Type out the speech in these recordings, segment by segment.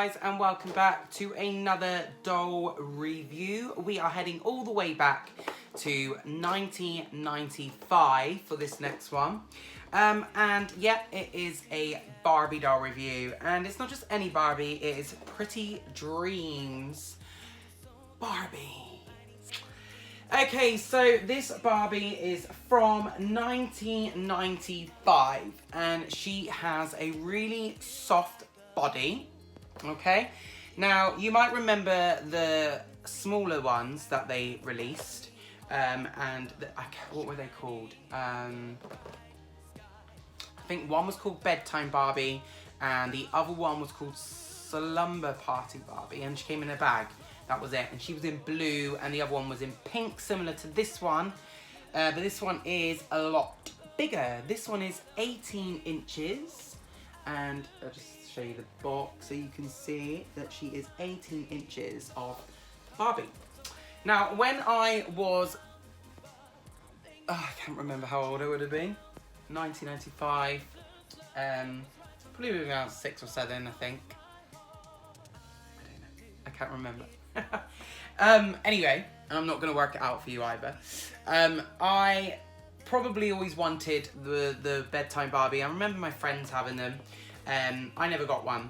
guys, and welcome back to another doll review. We are heading all the way back to 1995 for this next one. And yeah, it is a Barbie doll review, and it's not just any Barbie, it is Pretty Dreams Barbie. Okay, so this Barbie is from 1995, and she has a really soft body, okay? Now, you might remember the smaller ones that they released, what were they called? I think one was called Bedtime Barbie, and the other one was called Slumber Party Barbie, and she came in a bag. That was it, and she was in blue, and the other one was in pink, similar to this one, but this one is a lot bigger. This one is 18 inches, and I'll just show you the box so you can see that she is 18 inches of Barbie. Now, when I was, I can't remember how old I would have been, 1995, probably around 6 or 7, I think. I don't know, I can't remember. Anyway, I'm not going to work it out for you either. I probably always wanted the Bedtime Barbie. I remember my friends having them. I never got one.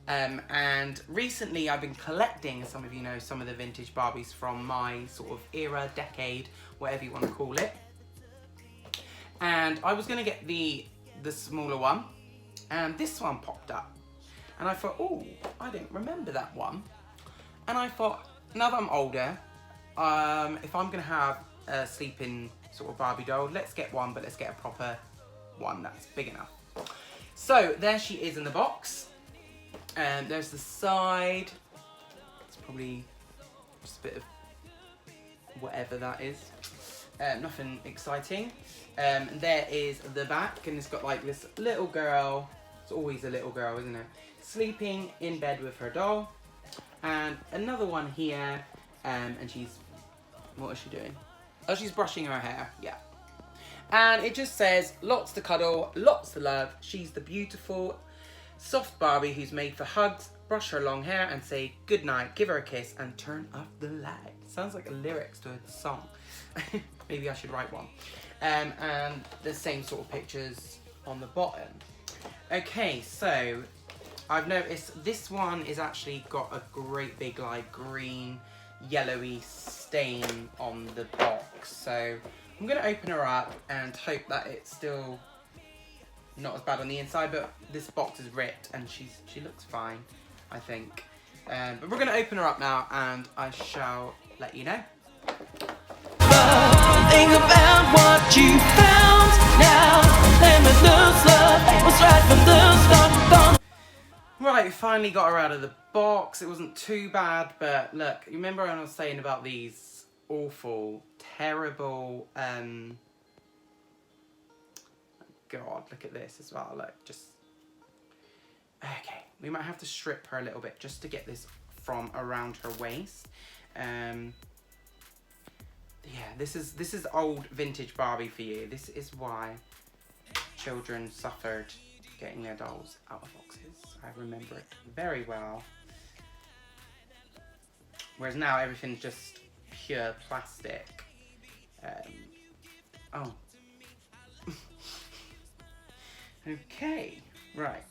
And recently I've been collecting, as some of you know, some of the vintage Barbies from my sort of era, decade, whatever you want to call it. And I was going to get the smaller one, and this one popped up. And I thought, oh, I don't remember that one. And I thought, now that I'm older, if I'm going to have a sleeping sort of Barbie doll, let's get one, but let's get a proper one that's big enough. So there she is in the box. There's the side. It's probably just a bit of whatever that is. Nothing exciting. There is the back, and it's got like this little girl. It's always a little girl, isn't it? Sleeping in bed with her doll. And another one here, and she's, what is she doing? Oh, she's brushing her hair, yeah. And it just says, lots to cuddle, lots to love. She's the beautiful, soft Barbie who's made for hugs. Brush her long hair and say goodnight, give her a kiss, and turn off the light. Sounds like a lyrics to a song. Maybe I should write one. And the same sort of pictures on the bottom. Okay, so I've noticed this one is actually got a great big like green, yellowy stain on the box. So I'm going to open her up and hope that it's still not as bad on the inside, but this box is ripped and she looks fine, I think. But we're going to open her up now, and I shall let you know. Think about what you found now. Lemon loves love was right from the start. Right, we finally got her out of the box. It wasn't too bad, but look, you remember when I was saying about these awful, terrible, God, look at this as well, look, just, okay, we might have to strip her a little bit just to get this from around her waist. Yeah, this is old vintage Barbie for you. This is why children suffered getting their dolls out of boxes. I remember it very well. Whereas now everything's just pure plastic. Oh. Okay, right.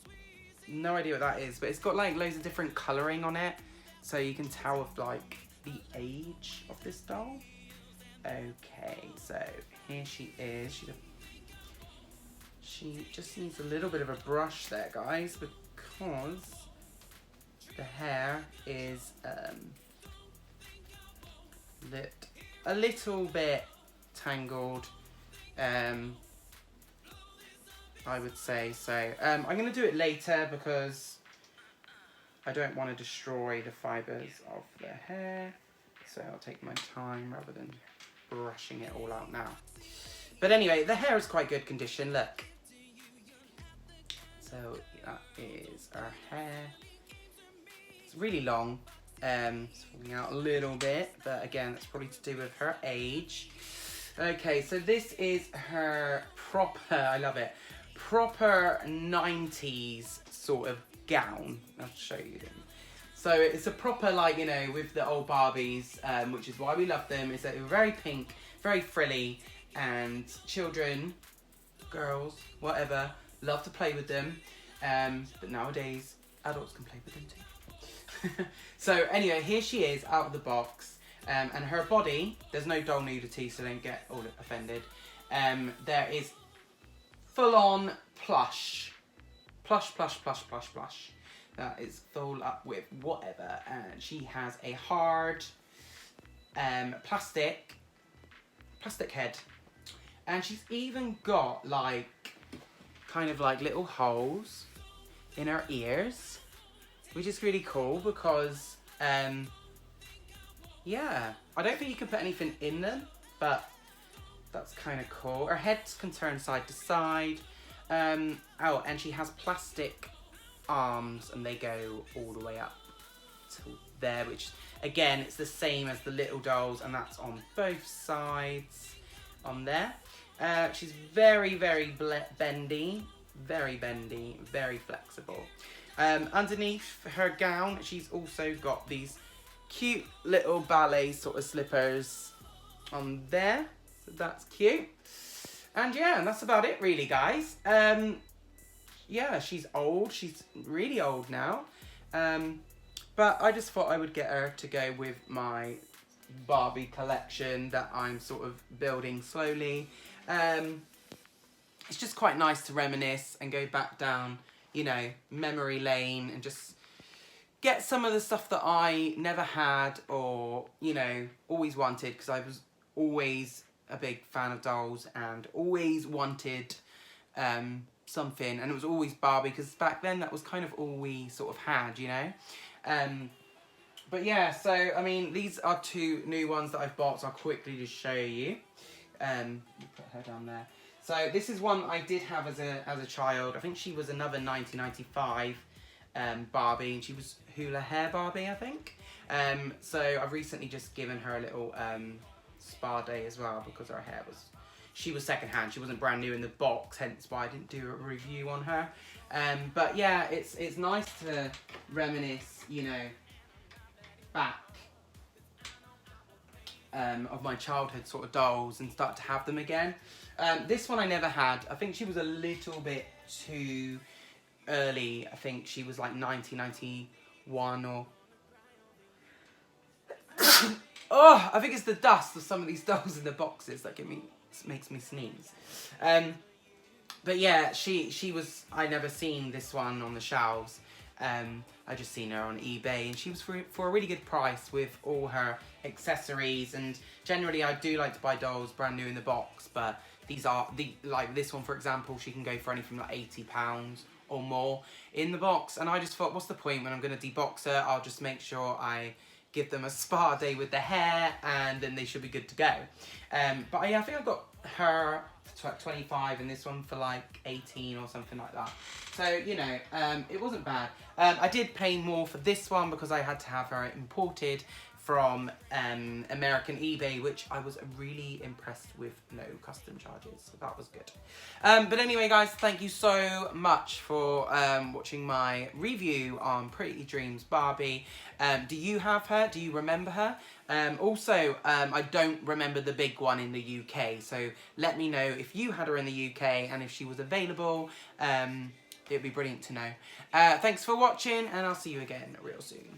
No idea what that is, but it's got like loads of different colouring on it, so you can tell of like the age of this doll. Okay, so here she is. She just needs a little bit of a brush there, guys, because the hair is a little bit tangled, I would say. So I'm going to do it later because I don't want to destroy the fibres of the hair. So I'll take my time rather than brushing it all out now. But anyway, the hair is quite good condition, look. So that is our hair. It's really long. It's falling out a little bit, but again, that's probably to do with her age. Okay, so this is her proper, I love it, proper 90s sort of gown. I'll show you them. So it's a proper, like, you know, with the old Barbies, which is why we love them, is that they were very pink, very frilly, and children, girls, whatever, love to play with them. But nowadays, adults can play with them too. So anyway, here she is out of the box. And her body, there's no doll nudity, so don't get all offended. There is full-on plush. Plush. That is full up with whatever. And she has a hard plastic head. And she's even got, like, kind of like little holes in her ears, which is really cool because, yeah, I don't think you can put anything in them, but that's kind of cool. Her head can turn side to side. Oh, and she has plastic arms, and they go all the way up to there, which, again, it's the same as the little dolls, and that's on both sides on there. She's very, very bendy, very flexible. Underneath her gown, she's also got these cute little ballet sort of slippers on there. So that's cute. And yeah, and that's about it really, guys. Yeah, she's old. She's really old now. But I just thought I would get her to go with my Barbie collection that I'm sort of building slowly. It's just quite nice to reminisce and go back down, you know, memory lane and just get some of the stuff that I never had or, you know, always wanted, because I was always a big fan of dolls and always wanted something, and it was always Barbie, because back then that was kind of all we sort of had, you know. But yeah, so I mean, these are two new ones that I've bought, so I'll quickly just show you. Put her down there. So this is one I did have as a child. I think she was another 1995 Barbie, and she was hulaHair Barbie, I think. So I've recently just given her a little spa day as well, because her hair was, she was secondhand. She wasn't brand new in the box, hence why I didn't do a review on her. But yeah, it's nice to reminisce, you know, back of my childhood sort of dolls and start to have them again. This one I never had. I think she was a little bit too early. I think she was like 1991 or... Oh, I think it's the dust of some of these dolls in the boxes that makes me sneeze. But yeah, she was... I never seen this one on the shelves. I just seen her on eBay, and she was for a really good price with all her accessories. And generally I do like to buy dolls brand new in the box, but these are like this one, for example, she can go for anything like £80 or more in the box. And I just thought, what's the point when I'm going to debox her? I'll just make sure I give them a spa day with the hair, and then they should be good to go. But yeah, I think I got her for 25 and this one for like 18 or something like that. So, you know, it wasn't bad. I did pay more for this one because I had to have her imported from American eBay, which I was really impressed with, no custom charges, so that was good. But anyway, guys, thank you so much for watching my review on Pretty Dreams Barbie. Do you have her? Do you remember her? Also, I don't remember the big one in the UK, so let me know if you had her in the UK and if she was available. It'd be brilliant to know. Thanks for watching, and I'll see you again real soon.